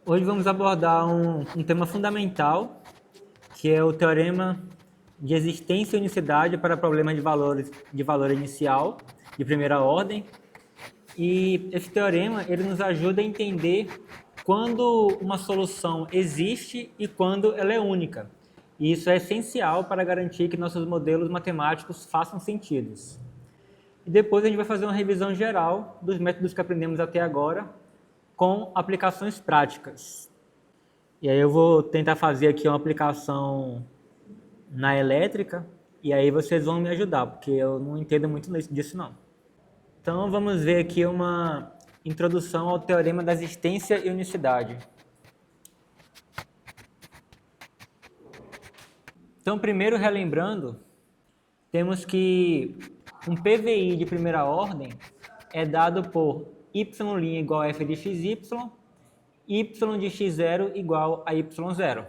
Hoje vamos abordar um tema fundamental, que é o teorema de existência e unicidade para problemas de valor inicial de primeira ordem. E esse teorema ele nos ajuda a entender quando uma solução existe e quando ela é única. E isso é essencial para garantir que nossos modelos matemáticos façam sentido. E depois a gente vai fazer uma revisão geral dos métodos que aprendemos até agora, com aplicações práticas. E aí eu vou tentar fazer aqui uma aplicação na elétrica, e aí vocês vão me ajudar, porque eu não entendo muito disso não. Então vamos ver aqui uma introdução ao teorema da existência e unicidade. Então primeiro, relembrando, temos que um PVI de primeira ordem é dado por y' igual a f de xy, y de x0 igual a y0.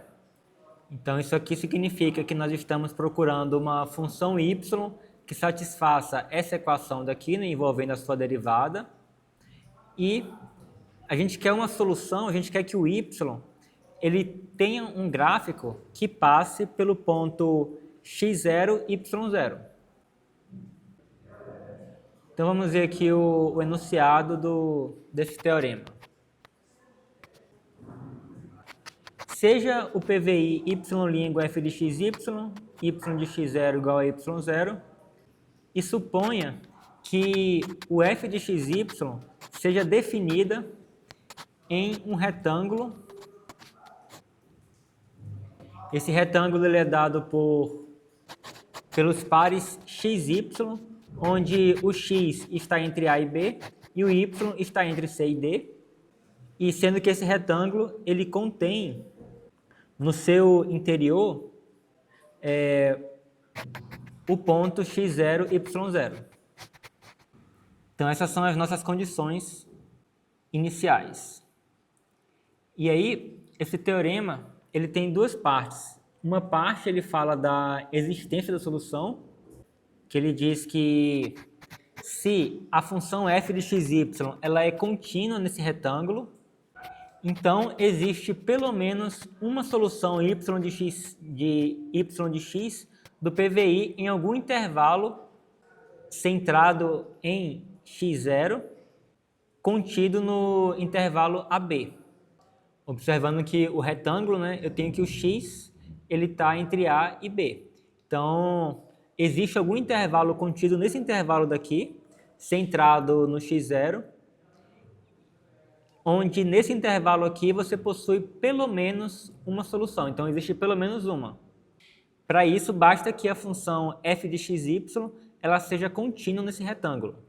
Então, isso aqui significa que nós estamos procurando uma função y que satisfaça essa equação daqui, né, envolvendo a sua derivada. E a gente quer uma solução, a gente quer que o y ele tenha um gráfico que passe pelo ponto x0, y0. Então, vamos ver aqui o enunciado desse teorema. Seja o PVI y' igual a f de xy, y de x0 igual a y0, e suponha que o f de xy seja definida em um retângulo. Esse retângulo ele é dado pelos pares xy, onde o x está entre A e B e o y está entre C e D, e sendo que esse retângulo ele contém no seu interior o ponto x0, y0. Então essas são as nossas condições iniciais. E aí, esse teorema ele tem duas partes. Uma parte ele fala da existência da solução, que ele diz que se a função f de xy ela é contínua nesse retângulo, então existe pelo menos uma solução y de x do PVI em algum intervalo centrado em x0, contido no intervalo AB. Observando que o retângulo, né, eu tenho que o x ele está entre A e B. Então, existe algum intervalo contido nesse intervalo daqui, centrado no x0, onde nesse intervalo aqui você possui pelo menos uma solução. Então, existe pelo menos uma. Para isso, basta que a função f de xy ela seja contínua nesse retângulo.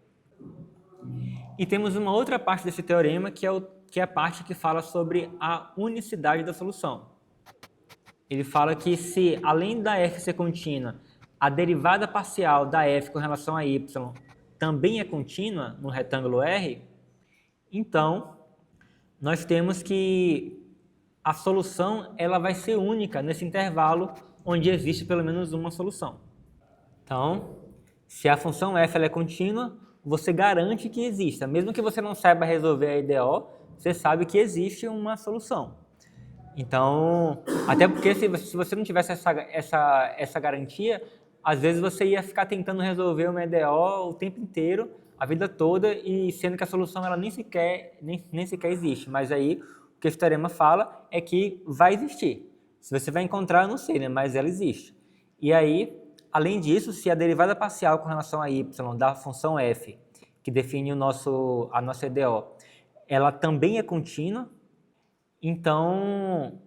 E temos uma outra parte desse teorema, que é a parte que fala sobre a unicidade da solução. Ele fala que se, além da f ser contínua, a derivada parcial da f com relação a y também é contínua no retângulo R, então nós temos que a solução ela vai ser única nesse intervalo onde existe pelo menos uma solução. Então, se a função f ela é contínua, você garante que exista. Mesmo que você não saiba resolver a IDO, você sabe que existe uma solução. Então, até porque se você não tivesse essa garantia, às vezes você ia ficar tentando resolver uma IDO o tempo inteiro, a vida toda, e sendo que a solução ela nem sequer existe. Mas aí, o que esse teorema fala é que vai existir. Se você vai encontrar, eu não sei, né? Mas ela existe. E aí, além disso, se a derivada parcial com relação a y da função f, que define a nossa IDO, ela também é contínua, então,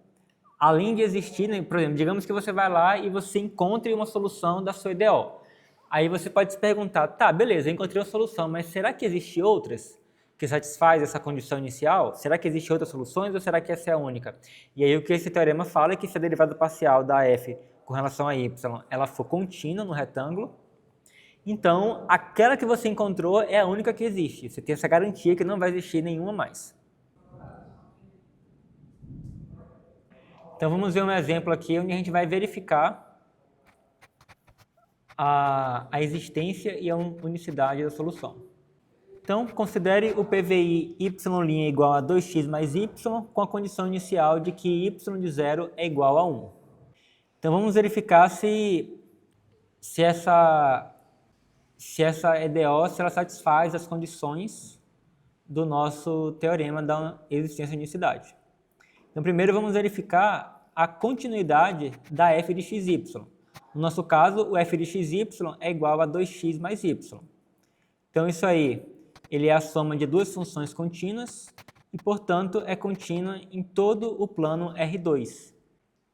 além de existir, né, por exemplo, digamos que você vai lá e você encontre uma solução da sua IDO. Aí você pode se perguntar, tá, beleza, eu encontrei uma solução, mas será que existem outras que satisfazem essa condição inicial? Será que existem outras soluções ou será que essa é a única? E aí o que esse teorema fala é que se a derivada parcial da f com relação a y, ela for contínua no retângulo, então aquela que você encontrou é a única que existe. Você tem essa garantia que não vai existir nenhuma mais. Então vamos ver um exemplo aqui onde a gente vai verificar a existência e a unicidade da solução. Então, considere o PVI y' igual a 2x mais y com a condição inicial de que y de 0 é igual a 1. Então, vamos verificar se essa EDO se ela satisfaz as condições do nosso teorema da existência de unicidade. Então, primeiro vamos verificar a continuidade da f de xy. No nosso caso, o f de xy é igual a 2x mais y. Então, isso aí ele é a soma de duas funções contínuas e, portanto, é contínua em todo o plano R2.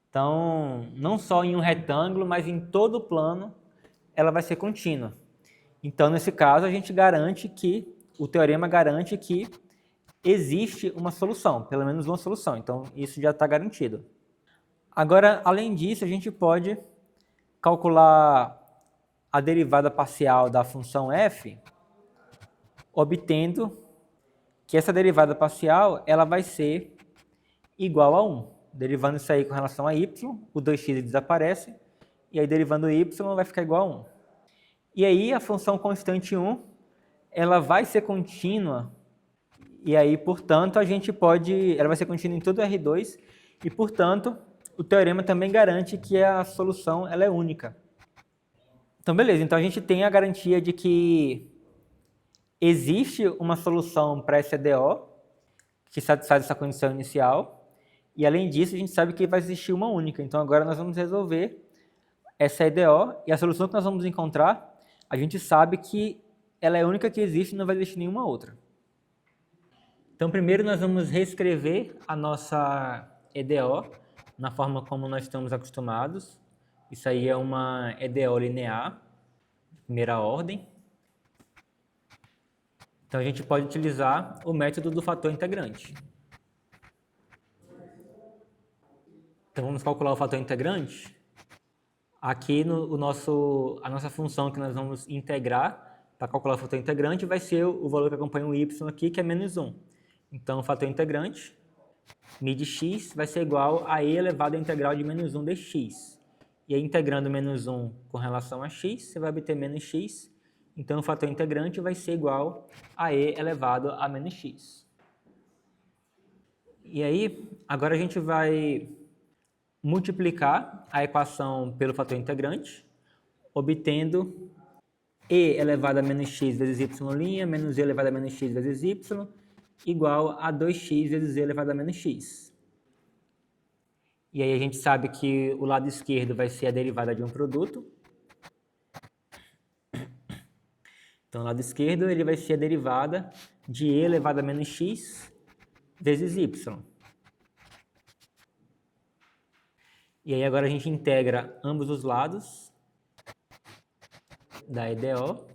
Então, não só em um retângulo, mas em todo o plano ela vai ser contínua. Então, nesse caso, a gente garante que, o teorema garante que existe uma solução, pelo menos uma solução. Então, isso já está garantido. Agora, além disso, a gente pode calcular a derivada parcial da função f, obtendo que essa derivada parcial ela vai ser igual a 1. Derivando isso aí com relação a y, o 2x desaparece, e aí derivando y vai ficar igual a 1. E aí a função constante 1, ela vai ser contínua, e aí, portanto, ela vai ser contínua em todo o R2, e, portanto, o teorema também garante que a solução ela é única. Então, beleza, então a gente tem a garantia de que existe uma solução para essa EDO, que satisfaz essa condição inicial, e além disso a gente sabe que vai existir uma única. Então agora nós vamos resolver essa EDO, e a solução que nós vamos encontrar, a gente sabe que ela é a única que existe e não vai existir nenhuma outra. Então primeiro nós vamos reescrever a nossa EDO na forma como nós estamos acostumados. Isso aí é uma EDO linear, de primeira ordem. Então a gente pode utilizar o método do fator integrante. Então vamos calcular o fator integrante. Aqui a nossa função que nós vamos integrar para calcular o fator integrante vai ser o valor que acompanha o y aqui, que é menos 1. Então o fator integrante, mi de x, vai ser igual a e elevado à integral de menos 1 dx. E aí integrando menos 1 com relação a x, você vai obter menos x. Então o fator integrante vai ser igual a e elevado a menos x. E aí, agora a gente vai multiplicar a equação pelo fator integrante, obtendo e elevado a menos x vezes y' menos e elevado a menos x vezes y igual a 2x vezes e elevado a menos x. E aí a gente sabe que o lado esquerdo vai ser a derivada de um produto. Então, o lado esquerdo ele vai ser a derivada de e elevado a menos x vezes y. E aí agora a gente integra ambos os lados da EDO.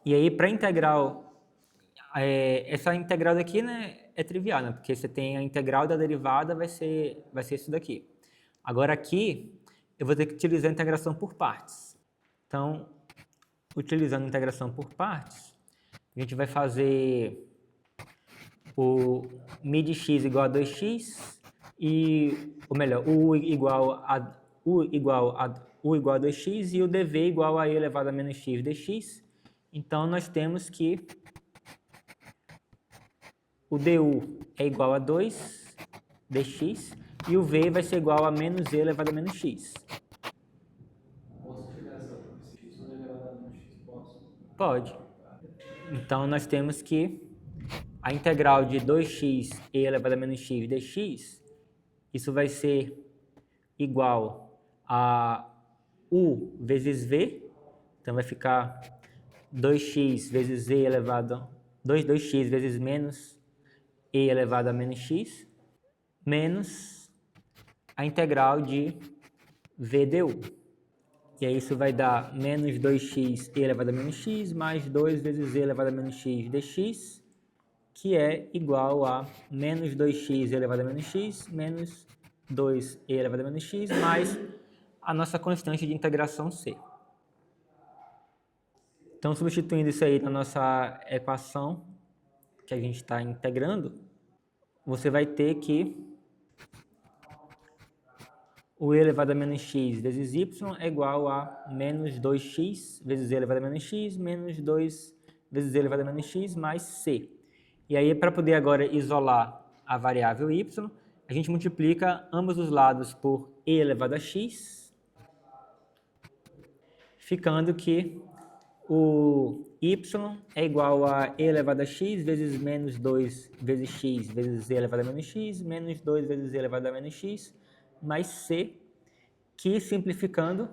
E aí para integral, essa integral daqui, né, é trivial, né, porque você tem a integral da derivada, vai ser isso daqui. Agora aqui, eu vou ter que utilizar a integração por partes. Então, utilizando a integração por partes, a gente vai fazer o mi de x igual a 2x, ou melhor, u igual a 2x e o dv igual a e elevado a menos x dx. Então, nós temos que o du é igual a 2 dx e o v vai ser igual a menos e elevado a menos x. Posso chegar essa x elevado a menos x? Posso? Pode. Então, nós temos que a integral de 2x e elevado a menos x dx, isso vai ser igual a u vezes v, então vai ficar 2x vezes e elevado 2x vezes menos e elevado a menos x, menos a integral de v du. E aí isso vai dar menos 2x e elevado a menos x mais 2 vezes e elevado a menos x dx, que é igual a menos 2x elevado a menos x menos 2 elevado a menos x mais a nossa constante de integração c. Então, substituindo isso aí na nossa equação que a gente está integrando, você vai ter que o e elevado a menos x vezes y é igual a menos 2x vezes e elevado a menos x, menos 2 vezes e elevado a menos x mais c. E aí, para poder agora isolar a variável y, a gente multiplica ambos os lados por e elevado a x, ficando que o y é igual a e elevado a x vezes menos 2 vezes x vezes e elevado a menos x, menos 2 vezes e elevado a menos x, mais c, que simplificando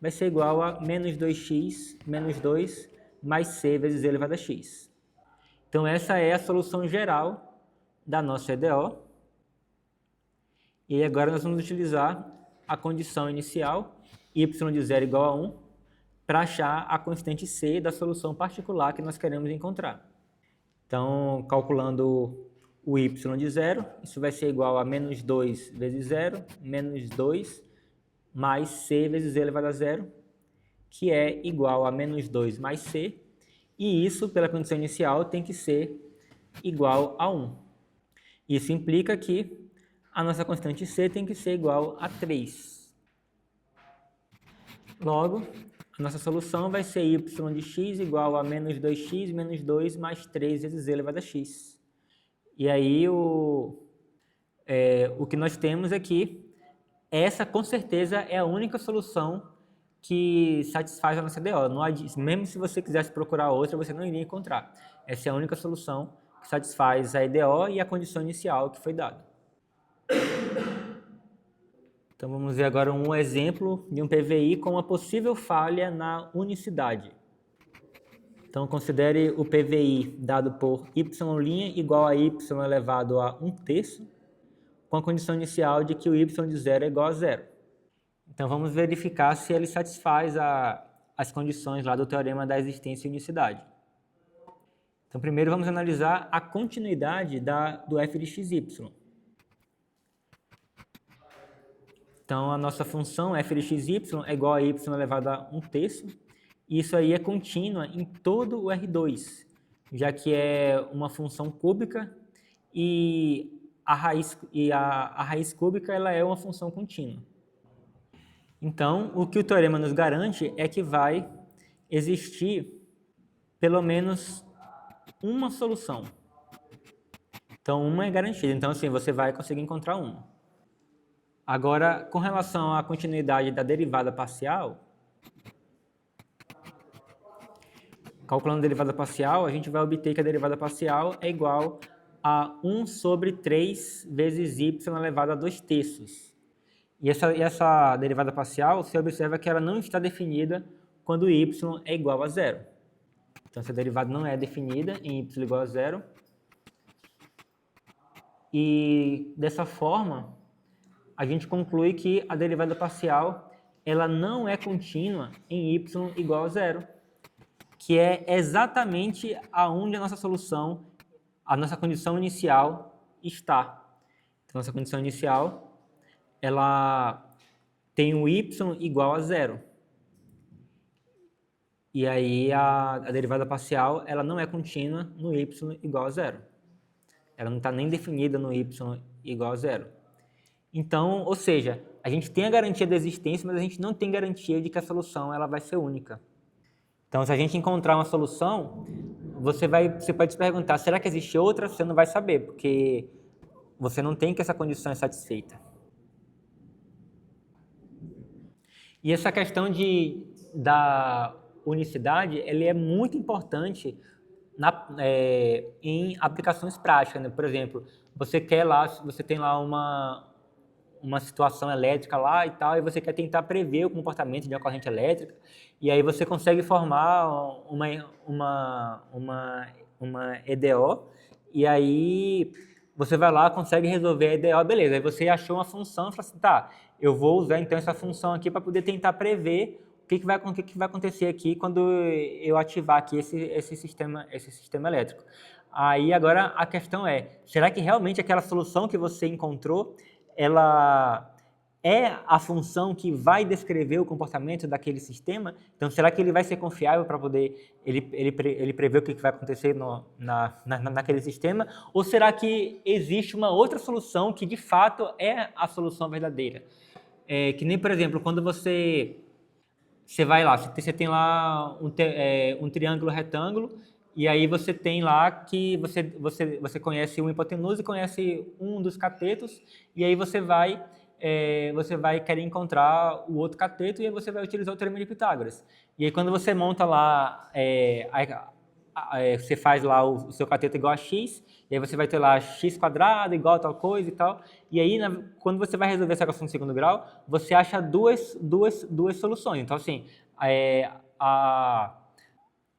vai ser igual a menos 2x menos 2 mais c vezes e elevado a x. Então essa é a solução geral da nossa EDO. E agora nós vamos utilizar a condição inicial, y de 0 igual a 1, para achar a constante c da solução particular que nós queremos encontrar. Então, calculando o y de 0, isso vai ser igual a menos 2 vezes 0, menos 2, mais c vezes e elevado a 0, que é igual a menos 2 mais c, e isso, pela condição inicial, tem que ser igual a 1. Isso implica que a nossa constante c tem que ser igual a 3. Logo, a nossa solução vai ser y de x igual a menos 2x menos 2 mais 3 vezes e elevado a x. E aí o que nós temos é que essa, com certeza, é a única solução que satisfaz a nossa EDO. Mesmo se você quisesse procurar outra, você não iria encontrar. Essa é a única solução que satisfaz a EDO e a condição inicial que foi dada. Então vamos ver agora um exemplo de um PVI com uma possível falha na unicidade. Então considere o PVI dado por y' igual a y elevado a 1/3, com a condição inicial de que o y de 0 é igual a 0. Então vamos verificar se ele satisfaz as condições lá do teorema da existência e unicidade. Então primeiro vamos analisar a continuidade do f de xy. Então a nossa função f de xy é igual a y elevado a 1/3, e isso aí é contínua em todo o R2, já que é uma função cúbica e a raiz cúbica ela é uma função contínua. Então, o que o teorema nos garante é que vai existir pelo menos uma solução. Então, uma é garantida. Então, assim, você vai conseguir encontrar uma. Agora, com relação à continuidade da derivada parcial, calculando a derivada parcial, a gente vai obter que a derivada parcial é igual a 1 sobre 3 vezes y elevado a 2/3. E essa derivada parcial, você observa que ela não está definida quando y é igual a 0. Então, essa derivada não é definida em y igual a 0. E, dessa forma, a gente conclui que a derivada parcial ela não é contínua em y igual a 0, que é exatamente aonde a nossa solução, a nossa condição inicial está. Então, nossa condição inicial ela tem o y igual a 0. E aí a derivada parcial ela não é contínua no y igual a 0. Ela não está nem definida no y igual a 0. Então, ou seja, a gente tem a garantia da existência, mas a gente não tem garantia de que a solução ela vai ser única. Então, se a gente encontrar uma solução, você pode se perguntar, será que existe outra? Você não vai saber, porque você não tem que essa condição é satisfeita. E essa questão da unicidade, ele é muito importante em aplicações práticas, né? Por exemplo, você tem lá uma situação elétrica lá e tal, e você quer tentar prever o comportamento de uma corrente elétrica, e aí você consegue formar uma EDO, e aí você vai lá, consegue resolver a EDO, beleza, aí você achou uma função e fala assim, tá, eu vou usar então essa função aqui para poder tentar prever o que vai acontecer aqui quando eu ativar aqui esse sistema elétrico. Aí agora a questão é, será que realmente aquela solução que você encontrou, ela é a função que vai descrever o comportamento daquele sistema? Então, será que ele vai ser confiável para poder ele prever o que vai acontecer naquele sistema? Ou será que existe uma outra solução que, de fato, é a solução verdadeira? que nem, por exemplo, quando você vai lá, você tem lá um triângulo retângulo, e aí você tem lá que você conhece uma hipotenusa e conhece um dos catetos, e aí você vai querer encontrar o outro cateto, e aí você vai utilizar o Teorema de Pitágoras. E aí quando você monta lá, você faz lá o seu cateto igual a x, e aí você vai ter lá x² igual a tal coisa e tal, e aí quando você vai resolver essa equação de segundo grau, você acha duas soluções. Então assim,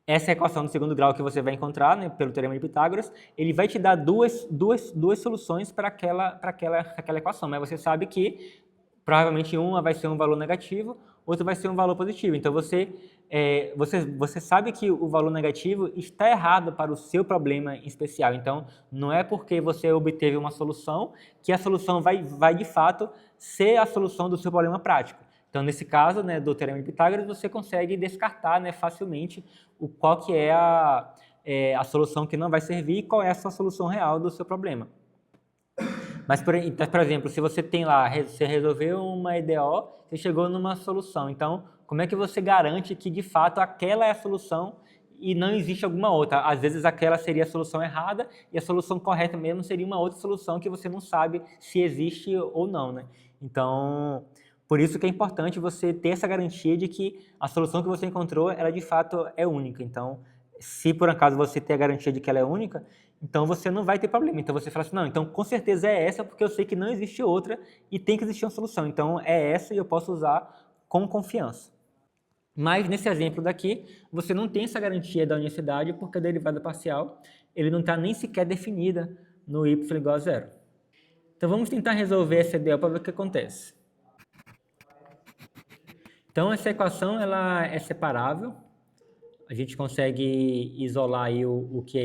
essa equação de segundo grau que você vai encontrar, né, pelo Teorema de Pitágoras, ele vai te dar duas soluções para aquela equação, mas você sabe que provavelmente uma vai ser um valor negativo, outra vai ser um valor positivo. Então você sabe que o valor negativo está errado para o seu problema em especial. Então não é porque você obteve uma solução que a solução vai de fato ser a solução do seu problema prático. Então, nesse caso, né, do Teorema de Pitágoras, você consegue descartar, né, facilmente qual que é a solução que não vai servir e qual é a sua solução real do seu problema. Mas, por exemplo, se você tem lá, você resolveu uma EDO, você chegou numa solução. Então, como é que você garante que, de fato, aquela é a solução e não existe alguma outra? Às vezes, aquela seria a solução errada e a solução correta mesmo seria uma outra solução que você não sabe se existe ou não, né? Então, por isso que é importante você ter essa garantia de que a solução que você encontrou, ela de fato é única. Então, se por acaso você ter a garantia de que ela é única, então você não vai ter problema. Então você fala assim, não, então com certeza é essa, porque eu sei que não existe outra e tem que existir uma solução. Então é essa e eu posso usar com confiança. Mas nesse exemplo daqui, você não tem essa garantia da unicidade, porque a derivada parcial ele não está nem sequer definida no y igual a zero. Então vamos tentar resolver essa EDO para ver o que acontece. Então, essa equação ela é separável. A gente consegue isolar aí o que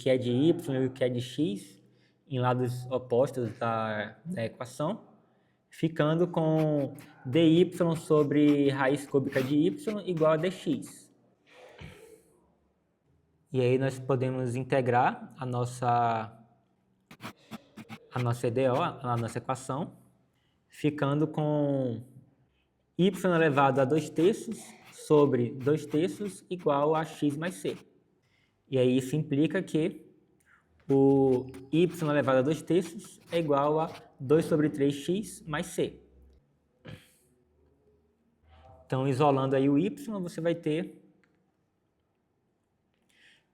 é de y e o que é de x em lados opostos da equação, ficando com dy sobre raiz cúbica de y igual a dx. E aí nós podemos integrar a nossa EDO, a nossa equação, ficando com y elevado a 2/3 sobre 2/3 igual a x mais c. E aí isso implica que o y elevado a 2/3 é igual a 2 sobre 3x mais c. Então, isolando aí o y, você vai ter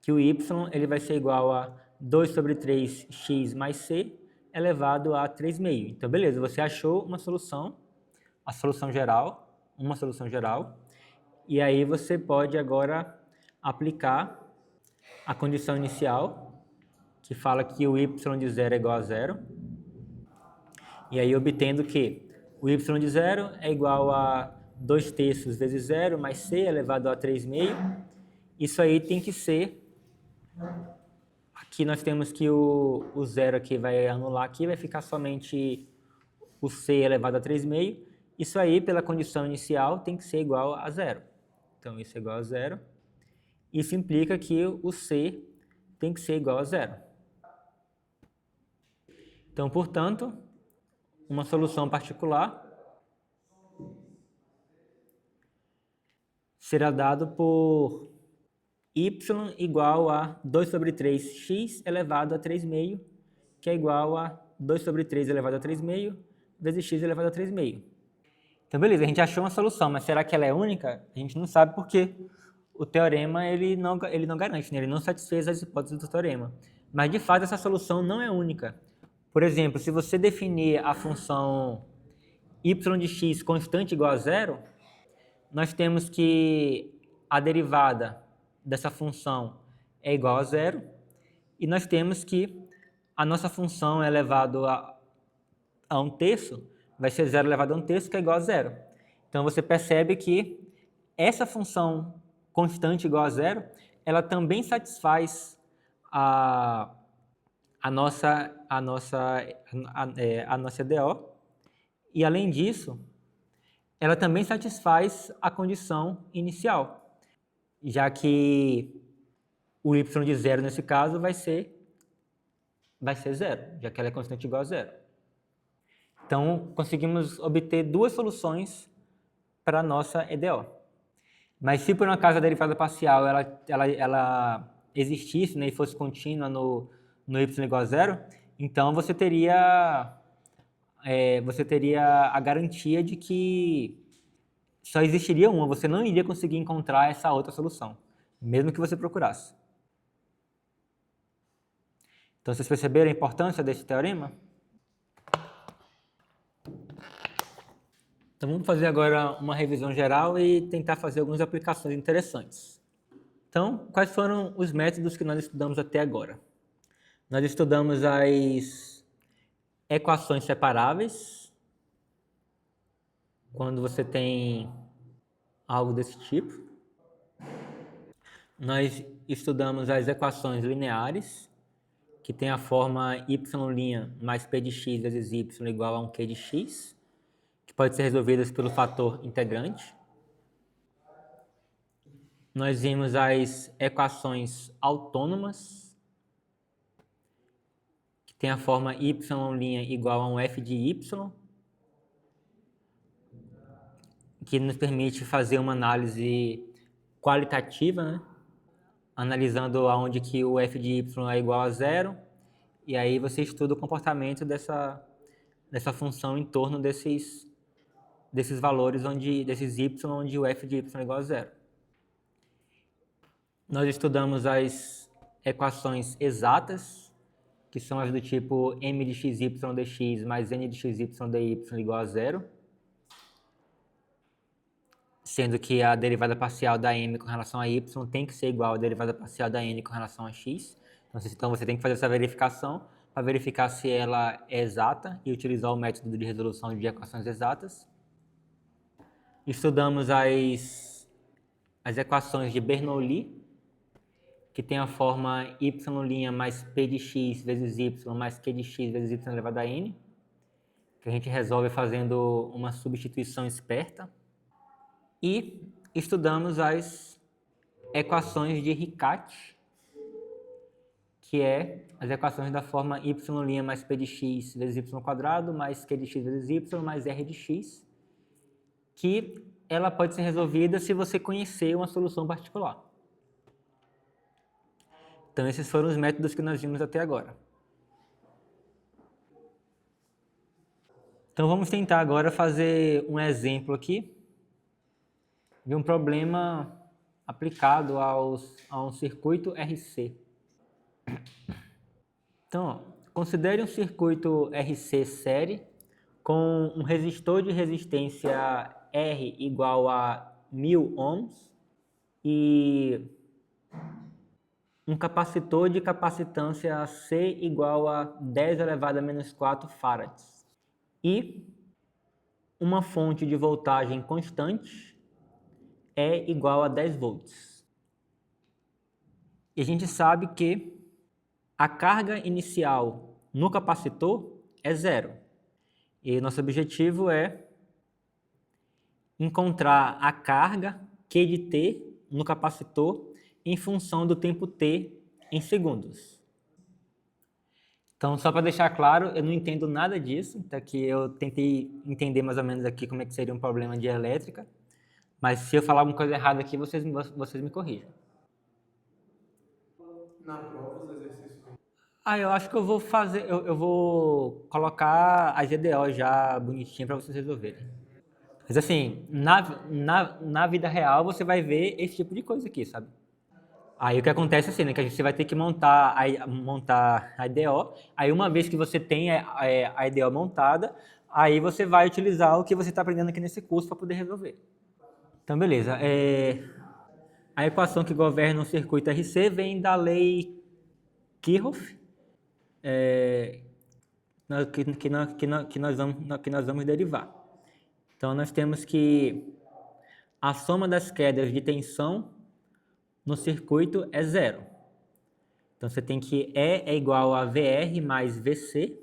que o y ele vai ser igual a 2 sobre 3x mais c elevado a 3/2. Então, beleza, você achou uma solução, a solução geral, uma solução geral, e aí você pode agora aplicar a condição inicial, que fala que o y de zero é igual a zero, e aí obtendo que o y de zero é igual a 2/3 vezes zero mais c elevado a 3/2. Isso aí tem que ser, aqui nós temos que o zero aqui vai anular aqui, vai ficar somente o c elevado a 3/2. Isso aí, pela condição inicial, tem que ser igual a zero. Então, isso é igual a zero. Isso implica que o c tem que ser igual a zero. Então, portanto, uma solução particular será dado por y igual a 2 sobre 3x elevado a 3/2, que é igual a 2 sobre 3 elevado a 3/2 vezes x elevado a 3/2. Então, beleza, a gente achou uma solução, mas será que ela é única? A gente não sabe porque o teorema ele não garante, né? Ele não satisfez as hipóteses do teorema. Mas, de fato, essa solução não é única. Por exemplo, se você definir a função y de x constante igual a zero, nós temos que a derivada dessa função é igual a zero, e nós temos que a nossa função elevado a 1/3 vai ser 0 elevado a 1/3, que é igual a zero. Então, você percebe que essa função constante igual a zero, ela também satisfaz a nossa EDO, e além disso, ela também satisfaz a condição inicial, já que o y de zero nesse caso vai ser zero, já que ela é constante igual a zero. Então, conseguimos obter duas soluções para a nossa EDO. Mas se por um acaso a derivada parcial ela existisse, né, e fosse contínua no y igual a zero, então você teria a garantia de que só existiria uma, você não iria conseguir encontrar essa outra solução, mesmo que você procurasse. Então, vocês perceberam a importância desse teorema? Então, vamos fazer agora uma revisão geral e tentar fazer algumas aplicações interessantes. Então, quais foram os métodos que nós estudamos até agora? Nós estudamos as equações separáveis, quando você tem algo desse tipo. Nós estudamos as equações lineares, que tem a forma y' mais p de x vezes y igual a um q de x, que pode ser resolvidas pelo fator integrante. Nós vimos as equações autônomas, que tem a forma y' igual a um f de y, que nos permite fazer uma análise qualitativa, né? Analisando aonde que o f de y é igual a zero, e aí você estuda o comportamento dessa função em torno desses valores, desses y, onde o f de y é igual a zero. Nós estudamos as equações exatas, que são as do tipo m de xy dx mais n de xy dy igual a zero, sendo que a derivada parcial da m com relação a y tem que ser igual à derivada parcial da n com relação a x. Então você tem que fazer essa verificação para verificar se ela é exata e utilizar o método de resolução de equações exatas. Estudamos as equações de Bernoulli, que tem a forma y' mais p de x vezes y mais q de x vezes y elevado a n, que a gente resolve fazendo uma substituição esperta. E estudamos as equações de Riccati, que é as equações da forma y' mais p de x vezes y² mais q de x vezes y mais r de x, que ela pode ser resolvida se você conhecer uma solução particular. Então, esses foram os métodos que nós vimos até agora. Então, vamos tentar agora fazer um exemplo aqui de um problema aplicado a um circuito RC. Então, considere um circuito RC série com um resistor de resistência R igual a 1000 ohms e um capacitor de capacitância C igual a 10 elevado a menos 4 farads e uma fonte de voltagem constante E igual a 10 volts. E a gente sabe que a carga inicial no capacitor é zero. E nosso objetivo é encontrar a carga Q de T no capacitor em função do tempo T em segundos. Então, só para deixar claro, eu não entendo nada disso, então aqui eu tentei entender mais ou menos aqui como é que seria um problema de elétrica, mas se eu falar alguma coisa errada aqui, vocês me corrijam. Na prova, os exercícios. Eu acho que eu vou fazer, eu vou colocar a GDO já bonitinha para vocês resolverem. Mas assim, na vida real você vai ver esse tipo de coisa aqui, sabe? Aí o que acontece é assim, né, que você vai ter que montar a IDO, aí uma vez que você tem a IDO montada, aí você vai utilizar o que você está aprendendo aqui nesse curso para poder resolver. Então, beleza. A equação que governa o circuito RC vem da lei Kirchhoff, que nós vamos derivar. Então, nós temos que a soma das quedas de tensão no circuito é zero. Então, você tem que E é igual a VR mais VC,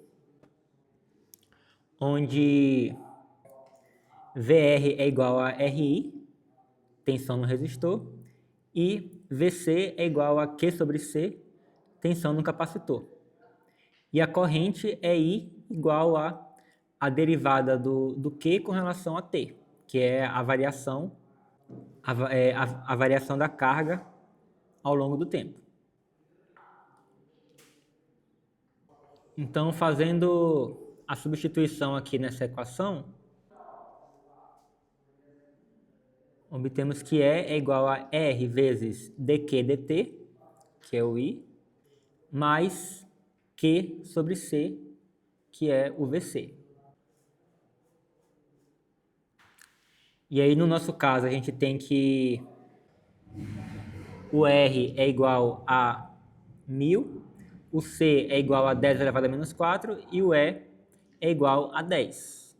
onde VR é igual a RI, tensão no resistor, e VC é igual a Q sobre C, tensão no capacitor. E a corrente é I igual a a derivada do Q com relação a T, que é a variação, a variação da carga ao longo do tempo. Então, fazendo a substituição aqui nessa equação, obtemos que E é igual a R vezes dQ dt, que é o I, mais Q sobre C, que é o VC. E aí, no nosso caso, a gente tem que o R é igual a 1000, o C é igual a 10 elevado a menos 4 e o E é igual a 10.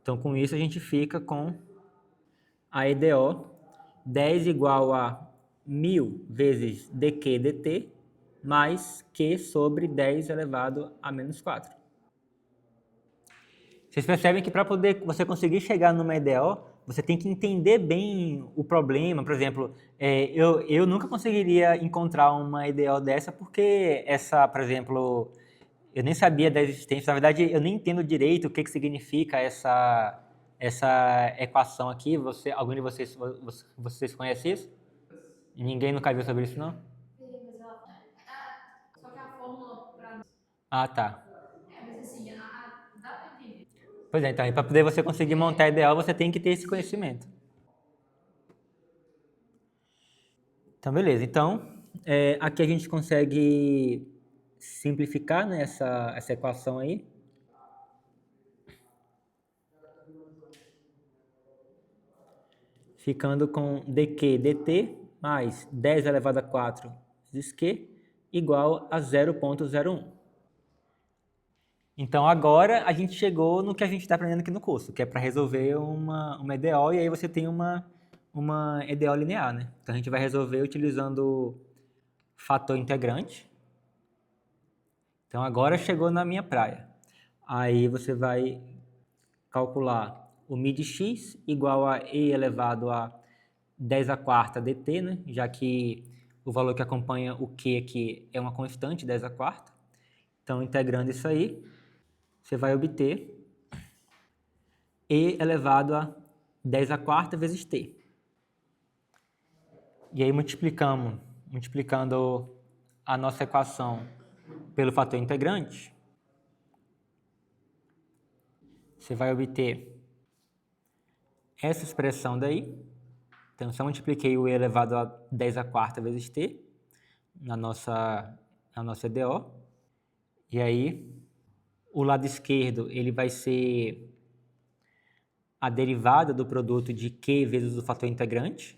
Então, com isso, a gente fica com a EDO 10 igual a 1000 vezes dQ dt mais Q sobre 10 elevado a menos 4. Vocês percebem que para poder você conseguir chegar numa EDO, você tem que entender bem o problema. Por exemplo, eu nunca conseguiria encontrar uma EDO dessa porque essa, por exemplo, eu nem sabia da existência. Na verdade, eu nem entendo direito o que significa essa equação aqui. Algum de vocês conhece isso? Ninguém nunca viu sobre isso, não? Só que a fórmula para. Ah, tá. Mas assim, dá para entender. Pois é, então, para poder você conseguir montar a ideal, você tem que ter esse conhecimento. Então, beleza. Então, aqui a gente consegue simplificar, né, essa equação aí. Ficando com dq dt mais 10 elevado a 4 vezes q igual a 0,01. Então, agora a gente chegou no que a gente está aprendendo aqui no curso, que é para resolver uma EDO, e aí você tem uma EDO linear, né? Então, a gente vai resolver utilizando fator integrante. Então, agora chegou na minha praia. Aí você vai calcular o μ de x igual a e elevado a 10 a quarta dt, né? Já que o valor que acompanha o q aqui é uma constante, 10 a quarta. Então, integrando isso aí, você vai obter e elevado a 10 a quarta vezes t. E aí multiplicando a nossa equação pelo fator integrante, você vai obter essa expressão daí. Então, só multipliquei o e elevado a 10 a quarta vezes t na nossa EDO. E aí, o lado esquerdo ele vai ser a derivada do produto de Q vezes o fator integrante.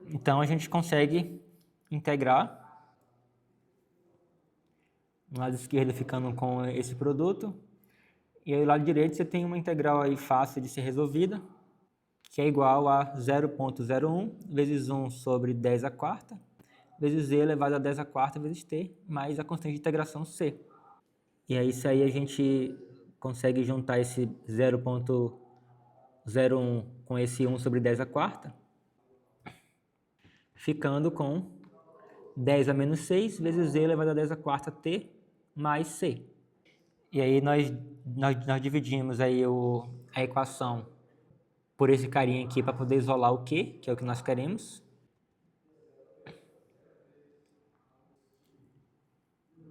Então, a gente consegue integrar. O lado esquerdo ficando com esse produto. E aí, o lado direito, você tem uma integral aí fácil de ser resolvida, que é igual a 0,01 vezes 1 sobre 10 a quarta, vezes e elevado a 10 a quarta vezes t, mais a constante de integração c. E aí, isso aí a gente consegue juntar esse 0,01 com esse 1 sobre 10 a quarta, ficando com 10 a menos 6 vezes e elevado a 10 a quarta t mais c. E aí nós dividimos aí a equação por esse carinha aqui para poder isolar o Q, que é o que nós queremos.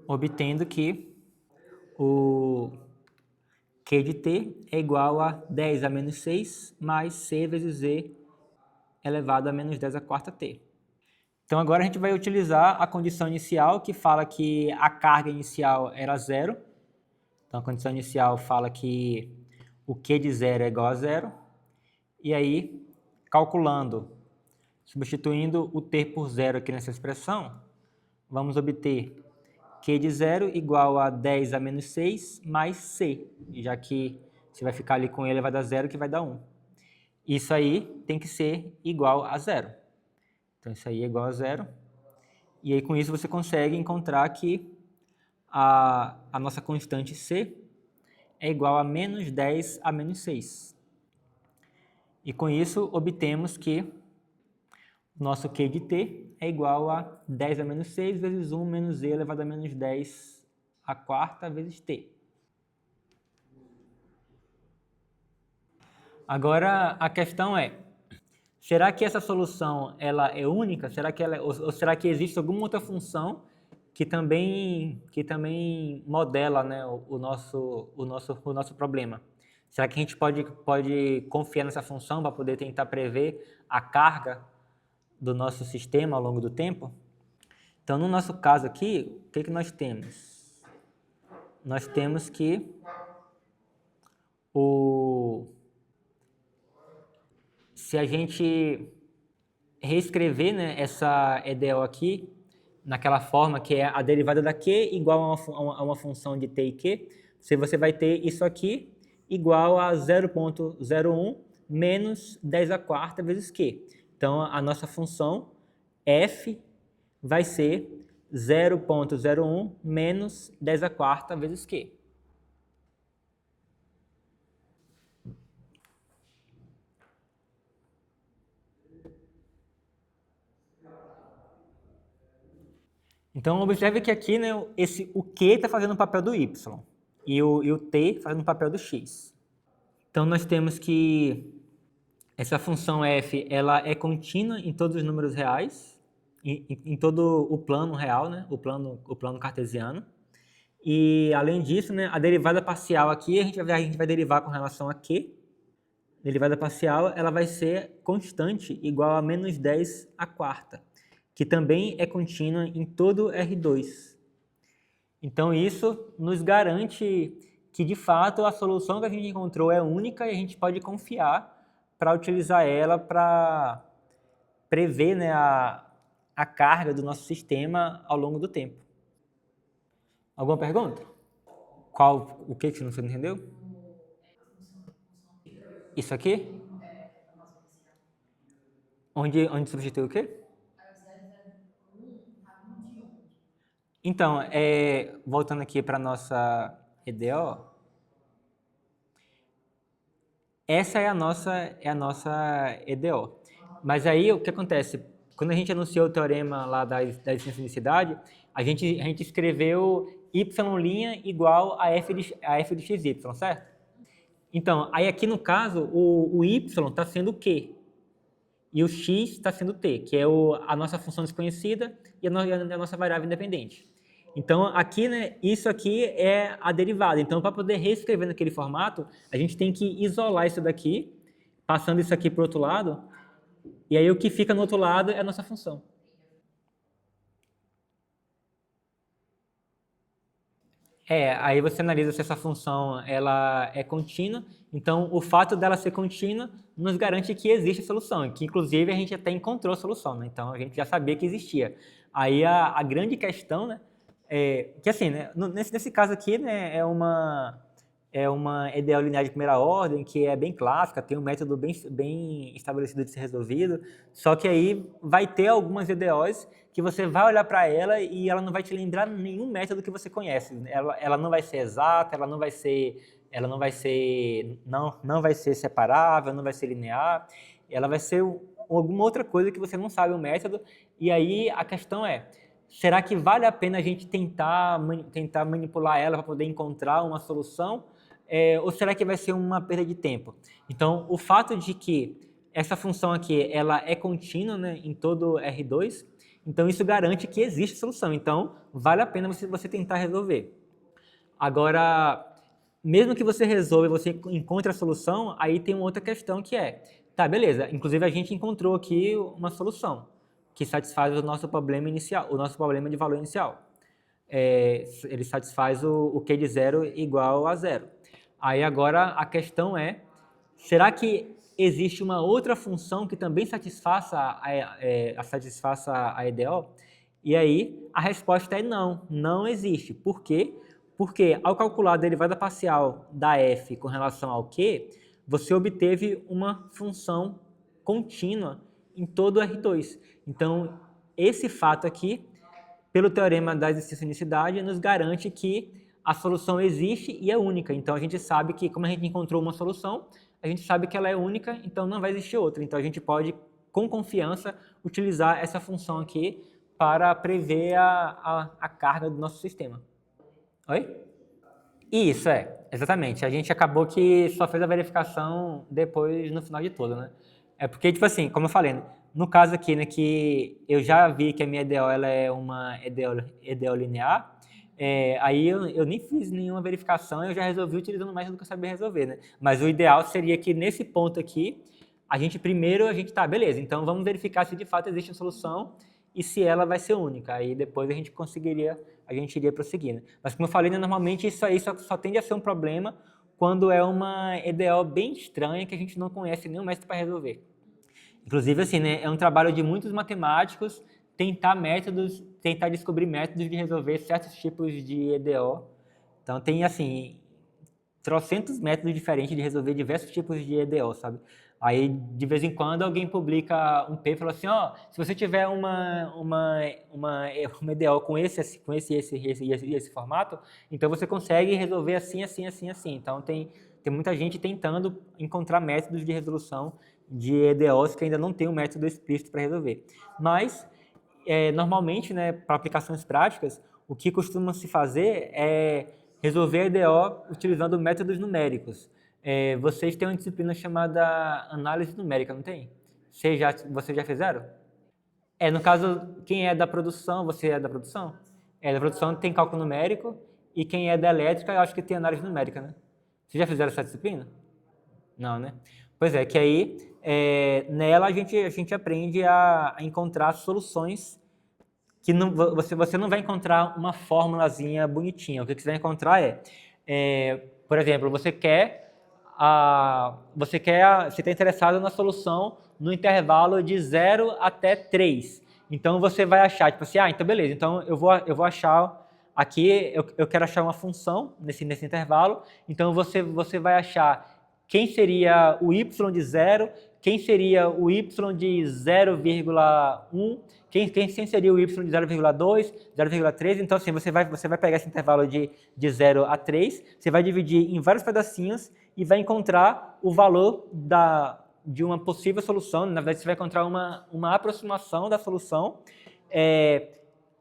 Obtendo que o Q de T é igual a 10 a menos 6 mais C vezes E elevado a menos 10 a quarta T. Então, agora a gente vai utilizar a condição inicial, que fala que a carga inicial era zero. Então, a condição inicial fala que o Q de zero é igual a zero. E aí, calculando, substituindo o T por zero aqui nessa expressão, vamos obter Q de zero igual a 10 a menos 6 mais C, já que você vai ficar ali com E elevado a zero, que vai dar 1. Isso aí tem que ser igual a zero. Então, isso aí é igual a zero. E aí, com isso, você consegue encontrar que a nossa constante C é igual a menos 10 a menos 6. E com isso, obtemos que o nosso Q de T é igual a 10 a menos 6 vezes 1 menos E elevado a menos 10 a quarta vezes T. Agora, a questão é, será que essa solução ela é única? Será que ou será que existe alguma outra função que também modela, né, o nosso problema? Será que a gente pode confiar nessa função para poder tentar prever a carga do nosso sistema ao longo do tempo? Então, no nosso caso aqui, o que que nós temos? Nós temos que se a gente reescrever, né, essa EDO aqui, naquela forma que é a derivada da Q igual a uma função de T e Q, você vai ter isso aqui igual a 0,01 menos 10 a quarta vezes Q. Então, a nossa função f vai ser 0,01 menos 10 a quarta vezes Q. Então, observe que aqui, né, o Q está fazendo o papel do Y e o T fazendo o papel do X. Então, nós temos que essa função f ela é contínua em todos os números reais, em todo o plano real, né, o plano cartesiano. E, além disso, né, a derivada parcial aqui, a gente vai derivar com relação a Q. A derivada parcial ela vai ser constante, igual a menos 10 a quarta, que também é contínua em todo R2. Então, isso nos garante que, de fato, a solução que a gente encontrou é única e a gente pode confiar para utilizar ela para prever, né, a carga do nosso sistema ao longo do tempo. Alguma pergunta? O que você não entendeu? Isso aqui? Onde substitui o quê? Então, voltando aqui para a nossa EDO, essa é a nossa EDO. Mas aí, o que acontece? Quando a gente anunciou o teorema lá da existência de unicidade, a gente escreveu y' igual a f de xy, certo? Então, aí aqui no caso, o y está sendo o q e o x está sendo t, que é a nossa função desconhecida e a nossa variável independente. Então, aqui, né, isso aqui é a derivada. Então, para poder reescrever naquele formato, a gente tem que isolar isso daqui, passando isso aqui para o outro lado, e aí o que fica no outro lado é a nossa função. Aí você analisa se essa função ela é contínua. Então, o fato dela ser contínua nos garante que existe a solução, e que inclusive a gente até encontrou a solução, né? Então, a gente já sabia que existia. Aí a grande questão, né, que assim, né, nesse caso aqui, né, é uma EDO linear de primeira ordem, que é bem clássica, tem um método bem estabelecido de ser resolvido, só que aí vai ter algumas EDOs que você vai olhar para ela e ela não vai te lembrar nenhum método que você conhece. Ela não vai ser exata, não vai ser separável, não vai ser linear, ela vai ser alguma outra coisa que você não sabe o método, e aí a questão é, será que vale a pena a gente tentar manipular ela para poder encontrar uma solução? Ou será que vai ser uma perda de tempo? Então, o fato de que essa função aqui ela é contínua, né, em todo R2, então isso garante que existe solução. Então, vale a pena você tentar resolver. Agora, mesmo que você resolva e você encontre a solução, aí tem uma outra questão que tá, beleza, inclusive a gente encontrou aqui uma solução que satisfaz o nosso problema inicial, o nosso problema de valor inicial. Ele satisfaz o Q de 0 igual a 0. Aí agora a questão será que existe uma outra função que também satisfaça a EDO? E aí a resposta é não, não existe. Por quê? Porque ao calcular a derivada parcial da f com relação ao q, você obteve uma função contínua em todo o R2. Então, esse fato aqui, pelo teorema da existência de unicidade, nos garante que a solução existe e é única. Então, a gente sabe que, como a gente encontrou uma solução, a gente sabe que ela é única, então não vai existir outra. Então, a gente pode, com confiança, utilizar essa função aqui para prever a carga do nosso sistema. Oi? Isso, exatamente. A gente acabou que só fez a verificação depois, no final de tudo, né? É porque, tipo assim, como eu falei, né, no caso aqui, né, que eu já vi que a minha EDO ela é uma EDO linear, aí eu nem fiz nenhuma verificação, eu já resolvi utilizando mais do que eu sabia resolver, né? Mas o ideal seria que nesse ponto aqui, primeiro a gente tá, beleza, então vamos verificar se de fato existe uma solução e se ela vai ser única. Aí depois a gente iria prosseguir, né? Mas como eu falei, né, normalmente isso aí só tende a ser um problema quando é uma EDO bem estranha que a gente não conhece nenhum método para resolver. Inclusive, assim, né, é um trabalho de muitos matemáticos tentar descobrir métodos de resolver certos tipos de EDO. Então tem, assim, trocentos métodos diferentes de resolver diversos tipos de EDO, sabe? Aí, de vez em quando, alguém publica um paper e fala assim, ó, se você tiver uma EDO com esse formato, então você consegue resolver assim, assim, assim, assim. Então, tem muita gente tentando encontrar métodos de resolução de EDOs que ainda não tem um método explícito para resolver. Mas, normalmente, né, para aplicações práticas, o que costuma se fazer é resolver a EDO utilizando métodos numéricos. Vocês têm uma disciplina chamada análise numérica, não tem? Vocês já fizeram? No caso, quem é da produção, você é da produção? Da produção tem cálculo numérico, e quem é da elétrica, eu acho que tem análise numérica, né? Vocês já fizeram essa disciplina? Não, né? Pois é, que aí, nela a gente aprende a encontrar soluções que você não vai encontrar uma formulazinha bonitinha. O que você vai encontrar por exemplo, você está interessado na solução no intervalo de 0 até 3. Então você vai achar, tipo assim, então beleza, então eu vou achar aqui, eu quero achar uma função nesse intervalo, então você vai achar quem seria o y de 0, quem seria o y de 0,1, quem seria o y de 0,2, 0,3. Então, assim, você vai pegar esse intervalo de 0 a 3, você vai dividir em vários pedacinhos e vai encontrar o valor de uma possível solução. Na verdade, você vai encontrar uma aproximação da solução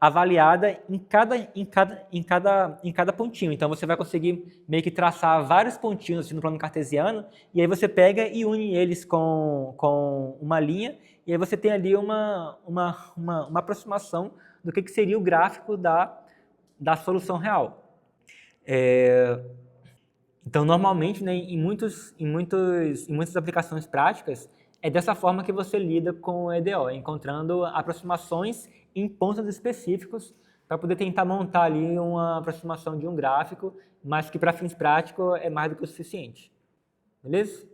avaliada em cada pontinho. Então, você vai conseguir meio que traçar vários pontinhos assim, no plano cartesiano, e aí você pega e une eles com uma linha, e aí você tem ali uma aproximação do que seria o gráfico da solução real. Então, normalmente, né, em muitas aplicações práticas, é dessa forma que você lida com o EDO, encontrando aproximações em pontos específicos para poder tentar montar ali uma aproximação de um gráfico, mas que para fins práticos é mais do que o suficiente. Beleza?